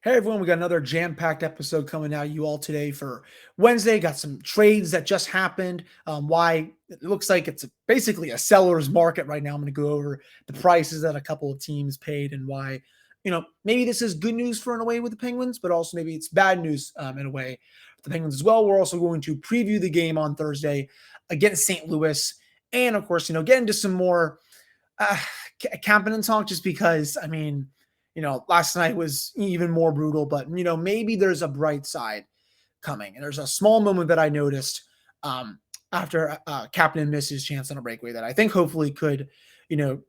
Hey everyone, we got another jam-packed episode coming out you all today for Wednesday. Got some trades that just happened. Why it looks like it's basically a seller's market right now. I'm going to go over the prices that a couple of teams paid and why, maybe this is good news for in a way with the Penguins, but also maybe it's bad news in a way for the Penguins as well. We're also going to preview the game on Thursday against St. Louis, and of course, get into some more uh, Kapanen talk just because last night was even more brutal, but maybe there's a bright side coming. And there's a small moment that I noticed after Kapanen missed his chance on a breakaway that I think hopefully could,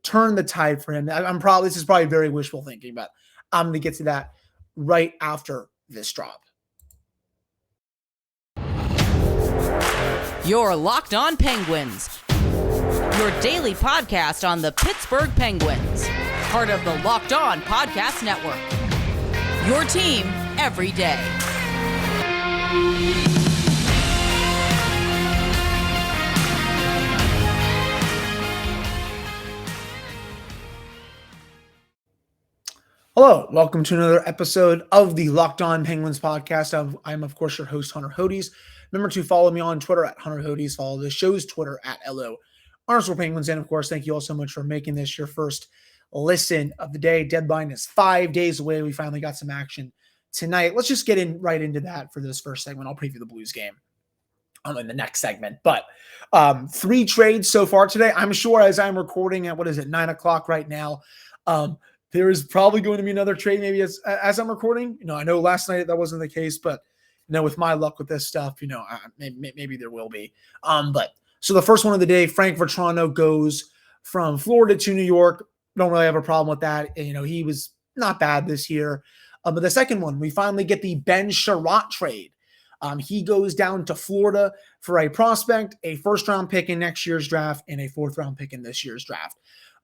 turn the tide for him. This is probably very wishful thinking, but I'm going to get to that right after this drop. You're Locked On Penguins, your daily podcast on the Pittsburgh Penguins, part of the Locked On Podcast Network, your team every day. Hello, welcome to another episode of the Locked On Penguins podcast. I'm of course, your host, Hunter Hodes. Remember to follow me on Twitter at Hunter Hodes. Follow the show's Twitter at LO_Penguins. And of course, thank you all so much for making this your first listen of the day. Deadline is 5 days away. We finally got some action tonight. Let's just get right into that for this first segment. I'll preview the Blues game in the next segment. But 3 trades so far today. I'm sure as I'm recording at 9 o'clock right now, there is probably going to be another trade maybe as I'm recording. I know last night that wasn't the case, but with my luck with this stuff, maybe there will be. But so the first one of the day, Frank Vertrano goes from Florida to New York. Don't really have a problem with that. He was not bad this year. But the second one, we finally get the Ben Chiarot trade. He goes down to Florida for a prospect, a first-round pick in next year's draft, and a fourth-round pick in this year's draft.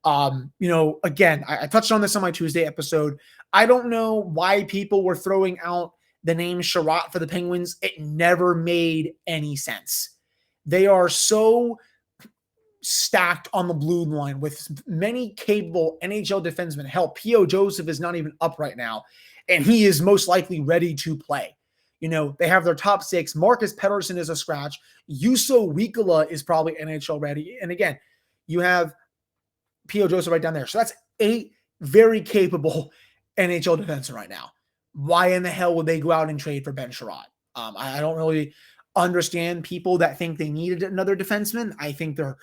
Again, I touched on this on my Tuesday episode. I don't know why people were throwing out the name Charot for the Penguins. It never made any sense. They are so stacked on the blue line with many capable NHL defensemen. Hell, P.O. Joseph is not even up right now, and he is most likely ready to play. They have their top 6. Marcus Pettersson is a scratch. Juuso Riikola is probably NHL ready. And again, you have P.O. Joseph right down there. So that's 8 very capable NHL defensemen right now. Why in the hell would they go out and trade for Ben Chiarot? I don't really understand people that think they needed another defenseman. I think they're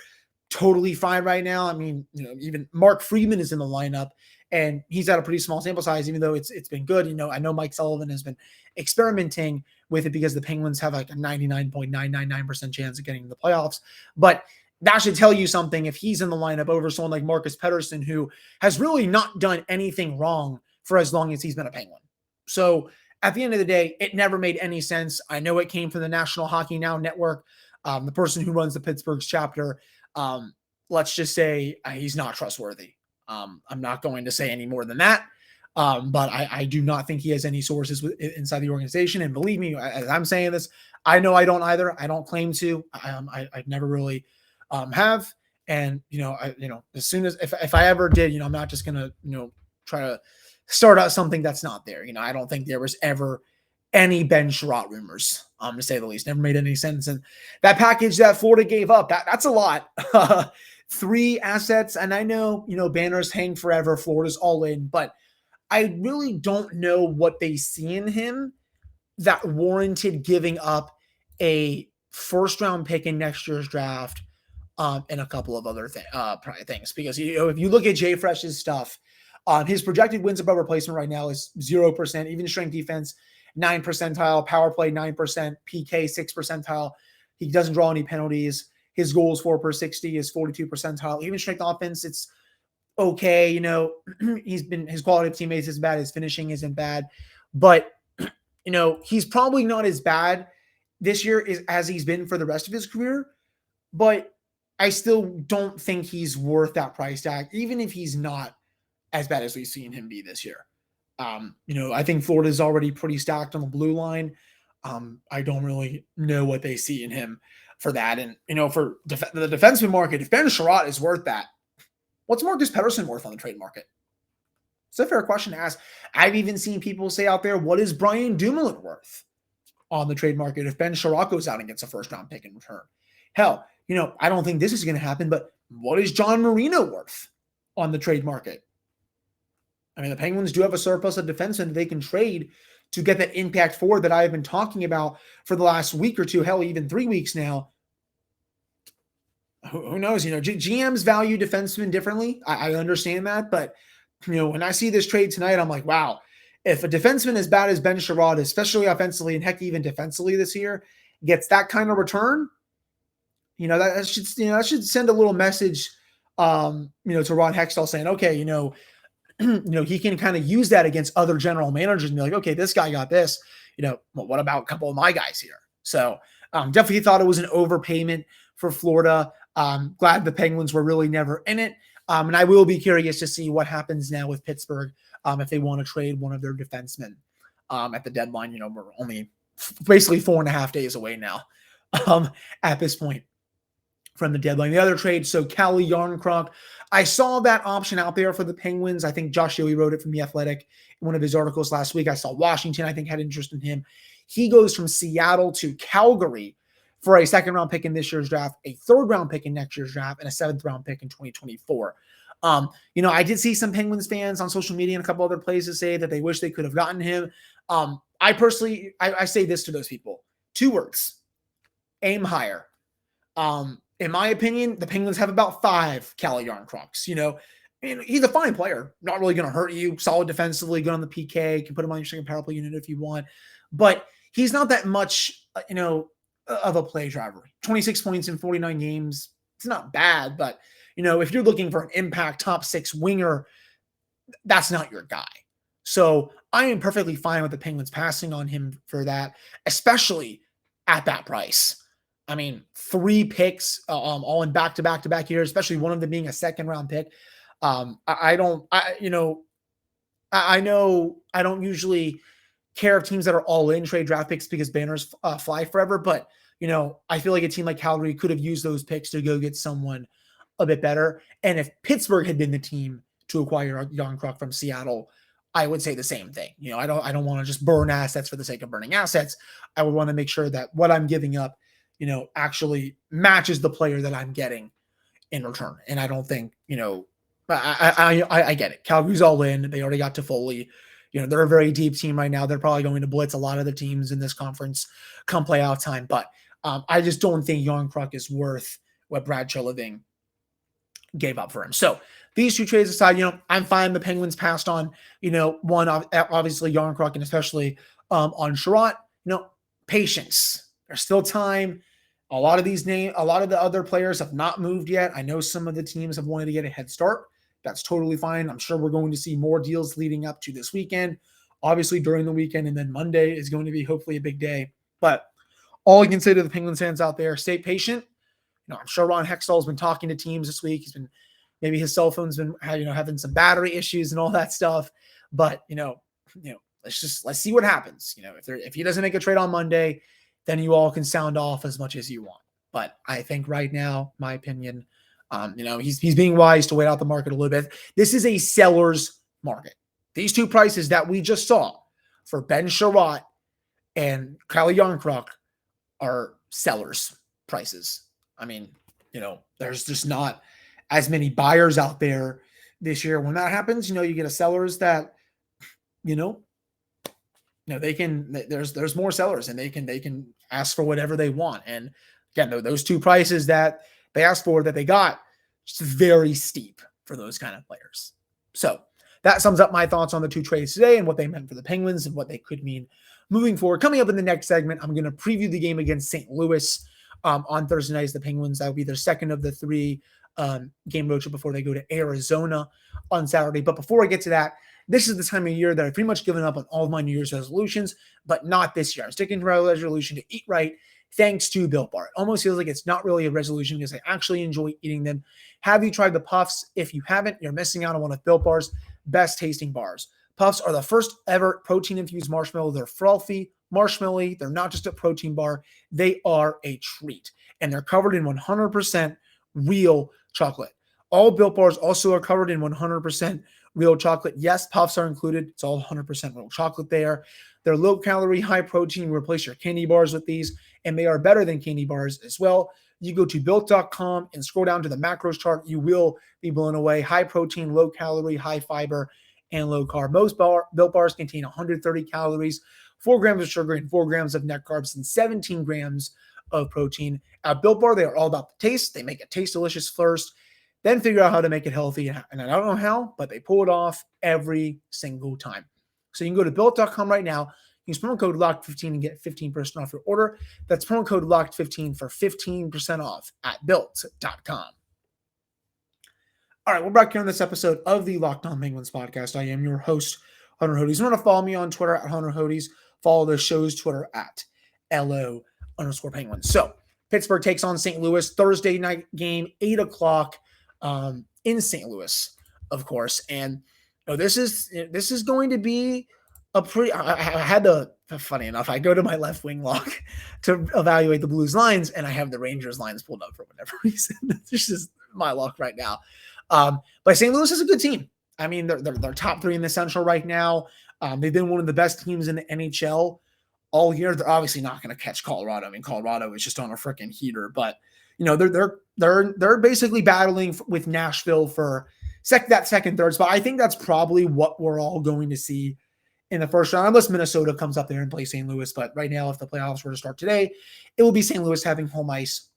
totally fine right now. Even Mark Friedman is in the lineup, and he's at a pretty small sample size, even though it's been good. I know Mike Sullivan has been experimenting with it because the Penguins have like a 99.999% chance of getting to the playoffs. But that should tell you something if he's in the lineup over someone like Marcus Pettersson, who has really not done anything wrong for as long as he's been a Penguin. So at the end of the day, it never made any sense. I know it came from the National Hockey Now Network. The person who runs the Pittsburgh's chapter, let's just say he's not trustworthy. I'm not going to say any more than that. But I do not think he has any sources inside the organization. And believe me, as I'm saying this, I know I don't either. I don't claim to. I never really have. And, as soon as, if I ever did, I'm not just going to, try to start out something that's not there. I don't think there was ever any Ben Chiarot rumors, to say the least. Never made any sense. And that package that Florida gave up, that's a lot. 3 assets. And I know, banners hang forever. Florida's all in, but I really don't know what they see in him that warranted giving up a first-round pick in next year's draft and a couple of other things. Because, if you look at Jay Fresh's stuff, his projected wins above replacement right now is 0%, even strength defense, 9 percentile, power play, 9%, PK, 6 percentile. He doesn't draw any penalties. His goals 4 per 60 is 42 percentile. Even strength offense, it's okay. His quality of teammates is bad. His finishing isn't bad, but he's probably not as bad this year as he's been for the rest of his career, but I still don't think he's worth that price tag, even if he's not as bad as we've seen him be this year. I think Florida's already pretty stacked on the blue line. I don't really know what they see in him for that. And, for the defenseman market, if Ben Chiarot is worth that, what's Marcus Pettersson worth on the trade market? It's a fair question to ask. I've even seen people say out there, what is Brian Dumoulin worth on the trade market if Ben Chiarot goes out and gets a first-round pick in return? Hell, I don't think this is going to happen, but what is John Marino worth on the trade market? I mean, the Penguins do have a surplus of defensemen they can trade to get that impact forward that I've been talking about for the last week or two, hell, even 3 weeks now. Who knows? GMs value defensemen differently. I understand that, but when I see this trade tonight, I'm like, wow, if a defenseman as bad as Ben Chiarot, especially offensively and heck, even defensively this year, gets that kind of return, that should send a little message, to Ron Hextall saying, okay, he can kind of use that against other general managers and be like, okay, this guy got this, what about a couple of my guys here? So definitely thought it was an overpayment for Florida. Glad the Penguins were really never in it. And I will be curious to see what happens now with Pittsburgh if they want to trade one of their defensemen at the deadline. We're only basically 4.5 days away now at this point from the deadline. The other trade, so Calle Jarnkrok, I saw that option out there for the Penguins. I think Josh Yohe wrote it from The Athletic in one of his articles last week. I saw Washington, I think, had interest in him. He goes from Seattle to Calgary for a second-round pick in this year's draft, a third-round pick in next year's draft, and a seventh-round pick in 2024. I did see some Penguins fans on social media and a couple other places say that they wish they could have gotten him. I personally, I say this to those people. 2 words: aim higher. In my opinion, the Penguins have about 5 Calle Jarnkroks. He's a fine player, not really going to hurt you, solid defensively, good on the PK, can put him on your second power play unit if you want, but he's not that much, of a play driver. 26 points in 49 games. It's not bad, but if you're looking for an impact top 6 winger, that's not your guy. So I am perfectly fine with the Penguins passing on him for that, especially at that price. I mean, 3 picks, all in back-to-back years, especially one of them being a second-round pick. I know I don't usually care if teams that are all in trade draft picks because banners fly forever, but I feel like a team like Calgary could have used those picks to go get someone a bit better. And if Pittsburgh had been the team to acquire Jarnkrok from Seattle, I would say the same thing. I don't want to just burn assets for the sake of burning assets. I would want to make sure that what I'm giving up, actually matches the player that I'm getting in return. And I don't think, I get it. Calgary's all in. They already got Toffoli. They're a very deep team right now. They're probably going to blitz a lot of the teams in this conference come playoff time. But I just don't think Jarnkrok is worth what Brad Treliving gave up for him. So these 2 trades aside, I'm fine. The Penguins passed on, one, obviously Jarnkrok, and especially on Charot. Patience. There's still time. A lot of the other players have not moved yet. I know some of the teams have wanted to get a head start. That's totally fine. I'm sure we're going to see more deals leading up to this weekend, obviously during the weekend, and then Monday is going to be hopefully a big day. But all I can say to the Penguins fans out there, stay patient. I'm sure Ron Hextall has been talking to teams this week. Maybe his cell phone's been having some battery issues and all that stuff. But let's see what happens. If he doesn't make a trade on Monday, then you all can sound off as much as you want. But I think right now, my opinion, he's being wise to wait out the market a little bit. This is a seller's market. These 2 prices that we just saw for Ben Chiarot and Calle Jarnkrok are sellers' prices. I mean, there's just not as many buyers out there this year. When that happens, you get a sellers that, they can. There's more sellers, and they can ask for whatever they want. And again, those 2 prices that they asked for that they got, just very steep for those kind of players. So that sums up my thoughts on the 2 trades today and what they meant for the Penguins and what they could mean moving forward. Coming up in the next segment, I'm going to preview the game against St. Louis on Thursday night as the Penguins. That will be their second of the 3 game road trip before they go to Arizona on Saturday. But before I get to that, this is the time of year that I've pretty much given up on all of my New Year's resolutions, but not this year. I'm sticking to my resolution to eat right, thanks to Built Bar. It almost feels like it's not really a resolution because I actually enjoy eating them. Have you tried the Puffs? If you haven't, you're missing out on one of Built Bar's best tasting bars. Puffs are the first ever protein-infused marshmallow. They're frothy, marshmallowy. They're not just a protein bar. They are a treat. And they're covered in 100% real chocolate. All Built Bars also are covered in 100% real chocolate. Yes, puffs are included. It's all 100% real chocolate there. They're low calorie, high protein. You replace your candy bars with these, and they are better than candy bars as well. You go to built.com and scroll down to the macros chart. You will be blown away. High protein, low calorie, high fiber, and low carb. Most Built Bars contain 130 calories, 4 grams of sugar, and 4 grams of net carbs, and 17 grams of protein. At Built Bar, they are all about the taste. They make it taste delicious first, then figure out how to make it healthy. And I don't know how, but they pull it off every single time. So you can go to built.com right now. Use promo code LOCKED15 and get 15% off your order. That's promo code LOCKED15 for 15% off at built.com. All right, we're back here on this episode of the Locked On Penguins podcast. I am your host, Hunter Hodes. You want to follow me on Twitter at Hunter Hodes. Follow the show's Twitter at LO_Penguins. So Pittsburgh takes on St. Louis Thursday night game, 8 o'clock in St. Louis, of course. And this is going to be a pretty. I had to. Funny enough, I go to my left wing lock to evaluate the Blues lines, and I have the Rangers lines pulled up for whatever reason. This is my lock right now. But St. Louis is a good team. I mean, they're top 3 in the Central right now. They've been one of the best teams in the NHL all year. They're obviously not going to catch Colorado. I mean, Colorado is just on a freaking heater. But they're basically battling with Nashville for that second, third spot. I think that's probably what we're all going to see in the first round, unless Minnesota comes up there and plays St. Louis. But right now, if the playoffs were to start today, it will be St. Louis having home ice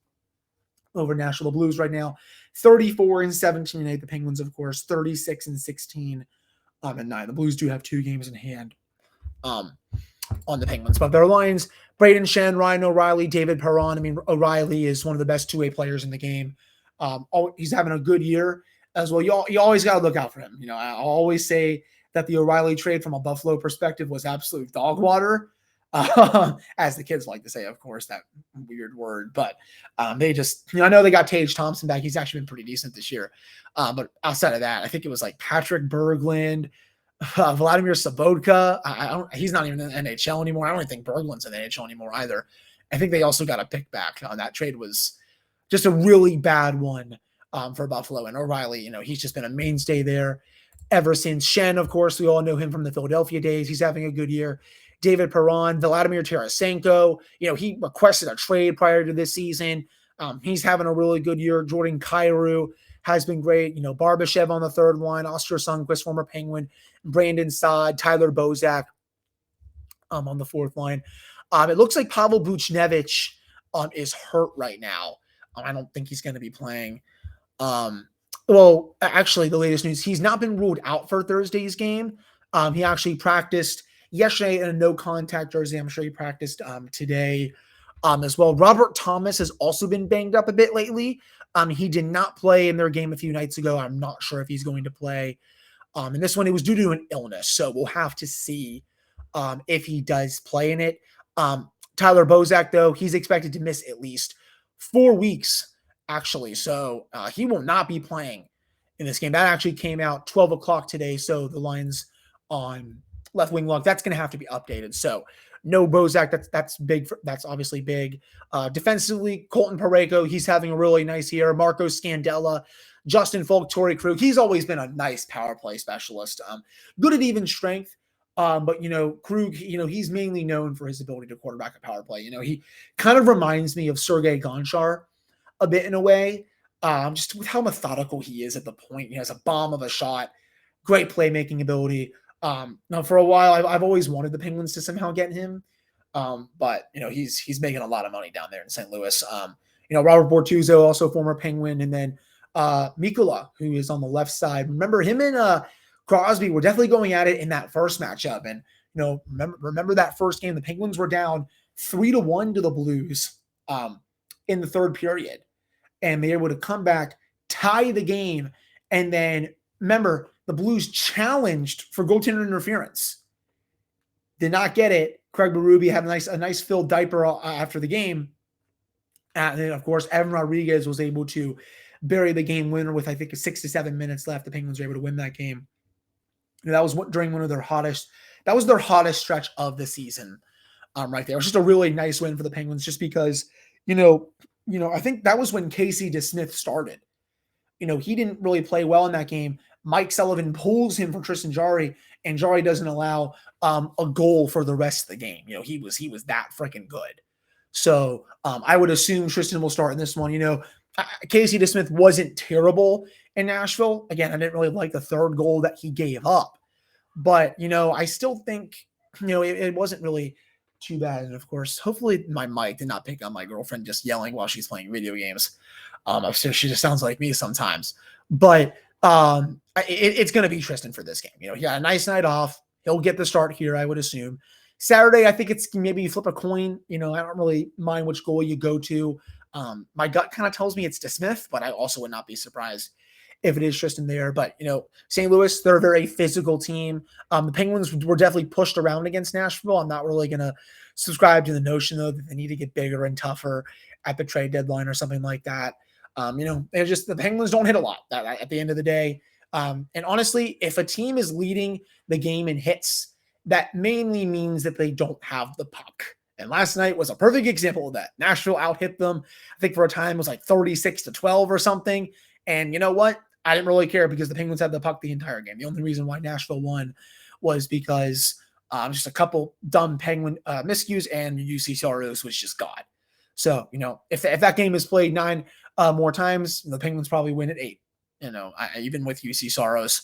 over Nashville. Blues right now, 34-17-8. The Penguins, of course, 36-16 and 9. The Blues do have 2 games in hand on the Penguins. But their lines, Braden Shen, Ryan O'Reilly, David Perron. I mean, O'Reilly is one of the best 2-way players in the game. He's having a good year as well. You always got to look out for him. I always say that the O'Reilly trade from a Buffalo perspective was absolute dog water, as the kids like to say, of course, that weird word. But they just, I know they got Tage Thompson back. He's actually been pretty decent this year. But outside of that, I think it was like Patrick Berglund, Vladimir Sobotka. He's not even in the NHL anymore. I don't even think Berglund's in the NHL anymore either. I think they also got a pick back. That trade was just a really bad one for Buffalo. And O'Reilly, he's just been a mainstay there ever since. Shen, of course, we all know him from the Philadelphia days. He's having a good year. David Perron, Vladimir Tarasenko, he requested a trade prior to this season. He's having a really good year. Jordan Kyrou has been great. Barbashev on the third line, Oskar Sundqvist, former Penguin, Brandon Saad, Tyler Bozak on the fourth line. It looks like Pavel Buchnevich is hurt right now. I don't think he's going to be playing. Well, actually, the latest news, he's not been ruled out for Thursday's game. He actually practiced yesterday in a no-contact jersey. I'm sure he practiced today as well. Robert Thomas has also been banged up a bit lately. He did not play in their game a few nights ago. I'm not sure if he's going to play. And this one, it was due to an illness, so we'll have to see if he does play in it. Tyler Bozak, though, he's expected to miss at least 4 weeks, actually. So he will not be playing in this game. That actually came out 12 o'clock today, so the lines on left wing lock, that's going to have to be updated. So no Bozak, that's big. That's obviously big. Defensively, Colton Parayko, he's having a really nice year. Marco Scandella, Justin Falk, Torrey Krug. He's always been a nice power play specialist. Good at even strength. But, Krug, he's mainly known for his ability to quarterback a power play. He kind of reminds me of Sergei Gonchar a bit in a way, just with how methodical he is at the point. He has a bomb of a shot, great playmaking ability. Now for a while, I've always wanted the Penguins to somehow get him. But he's making a lot of money down there in St. Louis. Robert Bortuzzo, also former Penguin, and then Mikula, who is on the left side. Remember him and Crosby were definitely going at it in that first matchup. And remember that first game, the Penguins were down 3-1 to the Blues in the third period, and they were able to come back, tie the game, and then remember the Blues challenged for goaltender interference. Did not get it. Craig Berube had a nice filled diaper after the game. And then, of course, Evan Rodriguez was able to bury the game winner with, I think, 6 to 7 minutes left. The Penguins were able to win that game. And that was during one of their hottest stretch of the season right there. It was just a really nice win for the Penguins just because, I think that was when Casey DeSmith started. he didn't really play well in that game. Mike Sullivan pulls him for Tristan Jarry, and Jarry doesn't allow a goal for the rest of the game. He was that freaking good. So I would assume Tristan will start in this one. Casey DeSmith wasn't terrible in Nashville. Again, I didn't really like the third goal that he gave up. But, I still think, it wasn't really too bad. And of course, hopefully my mic did not pick on my girlfriend just yelling while she's playing video games. So she just sounds like me sometimes. But it's going to be Tristan for this game. He got a nice night off. He'll get the start here, I would assume. Saturday, I think it's maybe you flip a coin. I don't really mind which goal you go to. My gut kind of tells me it's DeSmith, but I also would not be surprised if it is Tristan there. But, St. Louis, they're a very physical team. The Penguins were definitely pushed around against Nashville. I'm not really going to subscribe to the notion, though, that they need to get bigger and tougher at the trade deadline or something like that. They're just, the Penguins don't hit a lot at the end of the day. And honestly, if a team is leading the game in hits, that mainly means that they don't have the puck. And last night was a perfect example of that. Nashville out-hit them. I think for a time it was like 36-12 or something. And you know what? I didn't really care because the Penguins had the puck the entire game. The only reason why Nashville won was because just a couple dumb Penguin miscues and UC Saros was just God. So, if that game is played 9 more times, the Penguins probably win at 8. Even with UC Saros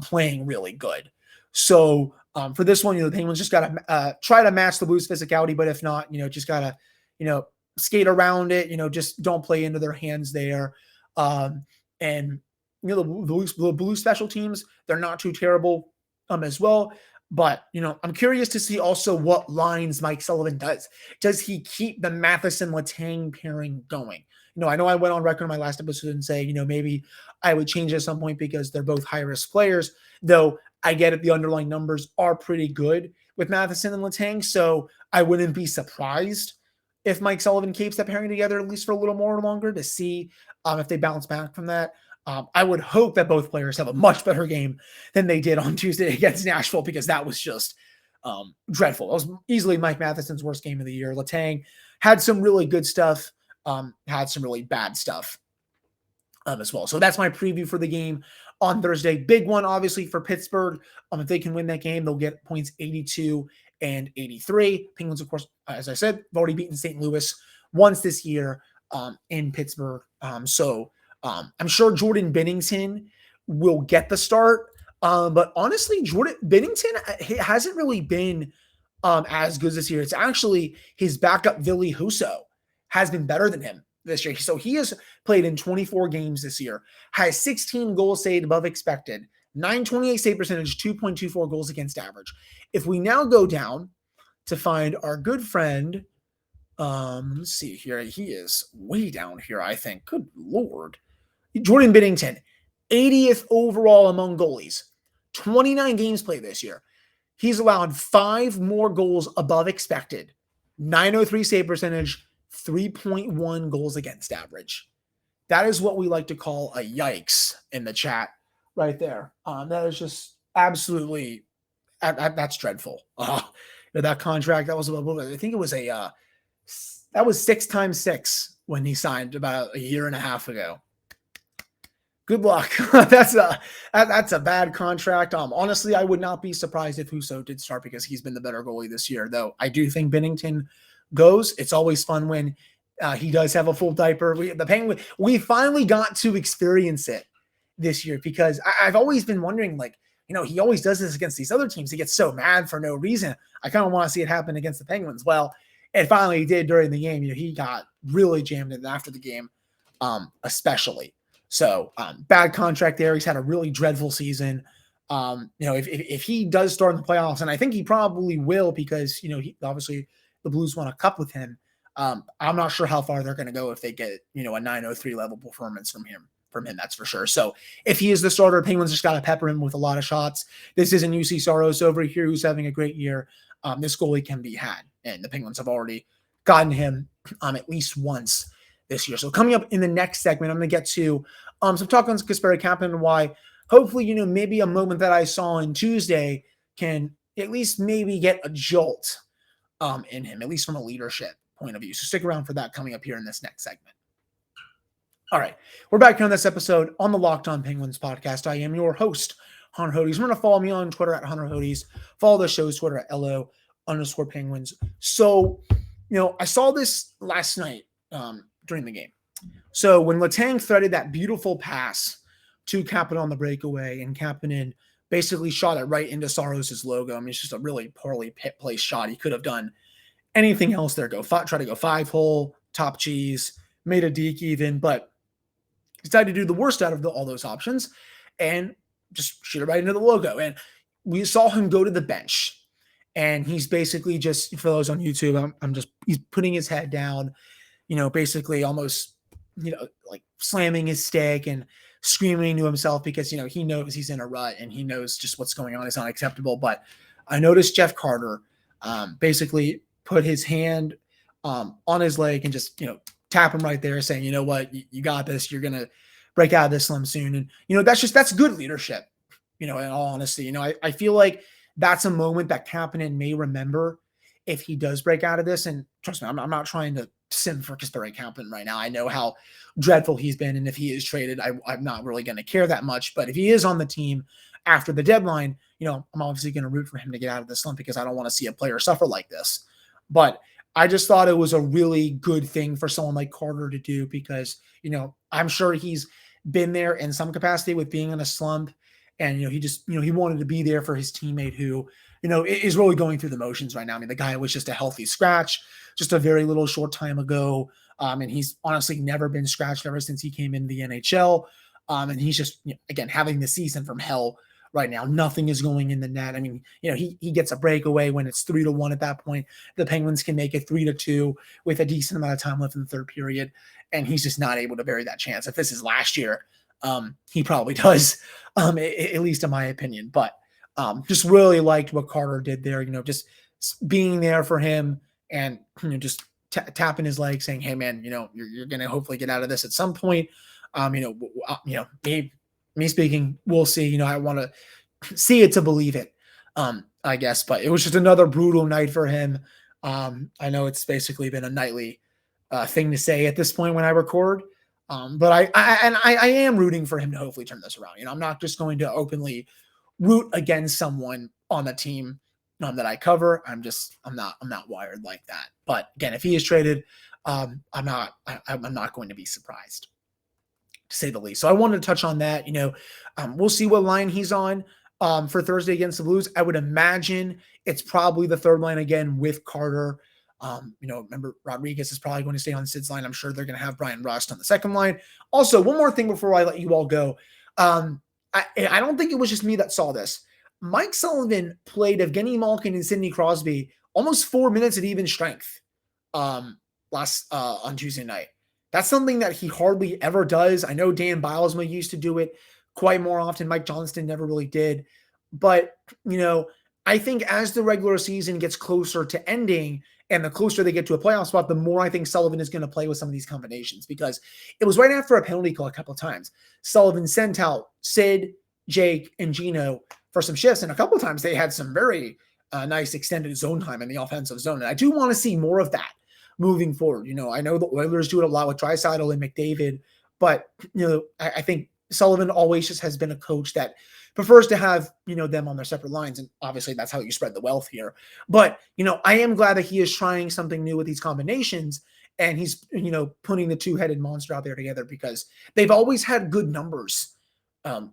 playing really good. So for this one, the Penguins just got to try to match the Blues' physicality, but if not, just got to, skate around it, just don't play into their hands there. And, the Blues special teams, they're not too terrible as well. But, I'm curious to see also what lines Mike Sullivan does. Does he keep the Matheson-Letang pairing going? I know I went on record in my last episode and say, maybe I would change at some point because they're both high-risk players, though I get it. The underlying numbers are pretty good with Matheson and Letang, so I wouldn't be surprised if Mike Sullivan keeps that pairing together at least for a little more longer to see if they bounce back from that. I would hope that both players have a much better game than they did on Tuesday against Nashville because that was just dreadful. That was easily Mike Matheson's worst game of the year. Letang had some really good stuff, had some really bad stuff as well. So that's my preview for the game on Thursday. Big one, obviously, for Pittsburgh. If they can win that game, they'll get points 82 and 83. Penguins, of course, as I said, have already beaten St. Louis once this year in Pittsburgh. So I'm sure Jordan Binnington will get the start. But honestly, Jordan Binnington hasn't really been as good this year. It's actually his backup, Ville Husso, has been better than him this year. So he has played in 24 games this year, has 16 goals saved above expected, 928 save percentage, 2.24 goals against average. If we now go down to find our good friend, let's see here. He is way down here, I think. Good Lord. Jordan Binnington, 80th overall among goalies, 29 games played this year. He's allowed 5 more goals above expected, 903 save percentage, 3.1 goals against average. That is what we like to call a yikes in the chat right there. That is just absolutely, that's dreadful. That contract, that was, I think it was that was 6 times 6 when he signed about a year and a half ago. Good luck. That's a bad contract. Honestly, I would not be surprised if Husso did start because he's been the better goalie this year, though I do think Binnington goes. It's always fun when he does have a full diaper. We finally got to experience it this year because I've always been wondering, he always does this against these other teams. He gets so mad for no reason. I kind of want to see it happen against the Penguins. Well, it finally did during the game. He got really jammed in after the game, especially. So bad contract there. He's had a really dreadful season. If he does start in the playoffs, and I think he probably will because, he obviously the Blues won a cup with him. I'm not sure how far they're going to go if they get, a 903 level performance from him, that's for sure. So if he is the starter, Penguins just got to pepper him with a lot of shots. This isn't UC Saros over here who's having a great year. This goalie can be had, and the Penguins have already gotten him at least once this year. So coming up in the next segment, I'm going to get to some talk on Kasperi Kapanen and why hopefully, maybe a moment that I saw on Tuesday can at least maybe get a jolt in him, at least from a leadership point of view. So stick around for that coming up here in this next segment. All right, we're back here on this episode on the Locked On Penguins podcast. I am your host, Hunter Hodes. Remember to follow me on Twitter at Hunter Hodes. Follow the show's Twitter at LO_Penguins. So, I saw this last night during the game. So when Letang threaded that beautiful pass to Kapanen on the breakaway, and Kapanen basically shot it right into Saros' logo. I mean, it's just a really poorly placed shot. He could have done anything else there. Try to go 5-hole, top cheese, made a deke even, but decided to do the worst out of all those options and just shoot it right into the logo. And we saw him go to the bench, and he's basically just, for those on YouTube, he's putting his head down, basically almost, like slamming his stick and screaming to himself because, he knows he's in a rut and he knows just what's going on is unacceptable. But I noticed Jeff Carter basically put his hand on his leg and just, tap him right there saying, you know what, you got this, you're going to break out of this slump soon. And, that's good leadership, in all honesty. I feel like that's a moment that Kapanen may remember if he does break out of this. And trust me, I'm not trying to sim for Kasperi Kapanen right now. I know how dreadful he's been. And if he is traded, I'm not really going to care that much. But if he is on the team after the deadline, I'm obviously going to root for him to get out of the slump because I don't want to see a player suffer like this. But I just thought it was a really good thing for someone like Carter to do because, I'm sure he's been there in some capacity with being in a slump. And, he wanted to be there for his teammate who, is really going through the motions right now. I mean, the guy was just a healthy scratch just a very little short time ago. And he's honestly never been scratched ever since he came into the NHL. And he's just, again, having the season from hell right now. Nothing is going in the net. I mean, he gets a breakaway when it's 3-1 at that point. The Penguins can make it 3-2 with a decent amount of time left in the third period. And he's just not able to bury that chance. If this is last year, he probably does, at least in my opinion. But just really liked what Carter did there, just being there for him and, just tapping his leg saying, hey, man, you're going to hopefully get out of this at some point. Me speaking, we'll see. I want to see it to believe it, I guess. But it was just another brutal night for him. I know it's basically been a nightly thing to say at this point when I record. But I am rooting for him to hopefully turn this around. I'm not just going to openly root against someone on the team that I cover. I'm not wired like that. But again, if he is traded, I'm not going to be surprised, to say the least. So I wanted to touch on that. We'll see what line he's on for Thursday against the Blues. I would imagine it's probably the third line again with Carter. Remember Rodriguez is probably going to stay on Sid's line. I'm sure they're going to have Brian Rust on the second line. Also, one more thing before I let you all go. I don't think it was just me that saw this. Mike Sullivan played Evgeny Malkin and Sidney Crosby almost 4 minutes at even strength on Tuesday night. That's something that he hardly ever does. I know Dan Bilesma used to do it quite more often. Mike Johnston never really did. But, I think as the regular season gets closer to ending and the closer they get to a playoff spot, the more I think Sullivan is going to play with some of these combinations because it was right after a penalty call a couple of times. Sullivan sent out Sid, Jake, and Geno for some shifts. And a couple of times they had some very nice extended zone time in the offensive zone. And I do want to see more of that moving forward. I know the Oilers do it a lot with Draisaitl and McDavid, but, I think Sullivan always just has been a coach that prefers to have, them on their separate lines. And obviously that's how you spread the wealth here. But, I am glad that he is trying something new with these combinations and he's, putting the two-headed monster out there together because they've always had good numbers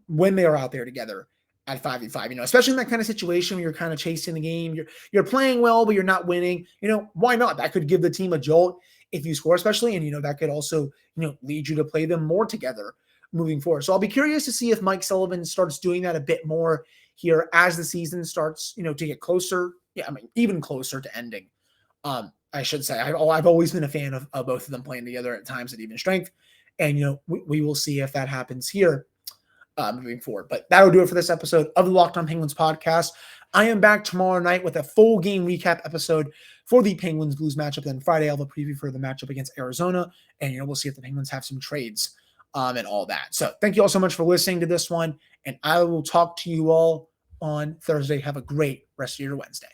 when they are out there together at 5v5, especially in that kind of situation where you're kind of chasing the game, you're playing well, but you're not winning, why not? That could give the team a jolt if you score, especially. And, that could also, lead you to play them more together moving forward. So I'll be curious to see if Mike Sullivan starts doing that a bit more here as the season starts, to get closer. Yeah, even closer to ending. I should say I've always been a fan of both of them playing together at times at even strength. And, we will see if that happens here moving forward. But that'll do it for this episode of the Locked On Penguins podcast. I am back tomorrow night with a full game recap episode for the Penguins Blues matchup. Then Friday, I'll have a preview for the matchup against Arizona. And, we'll see if the Penguins have some trades and all that. So thank you all so much for listening to this one. And I will talk to you all on Thursday. Have a great rest of your Wednesday.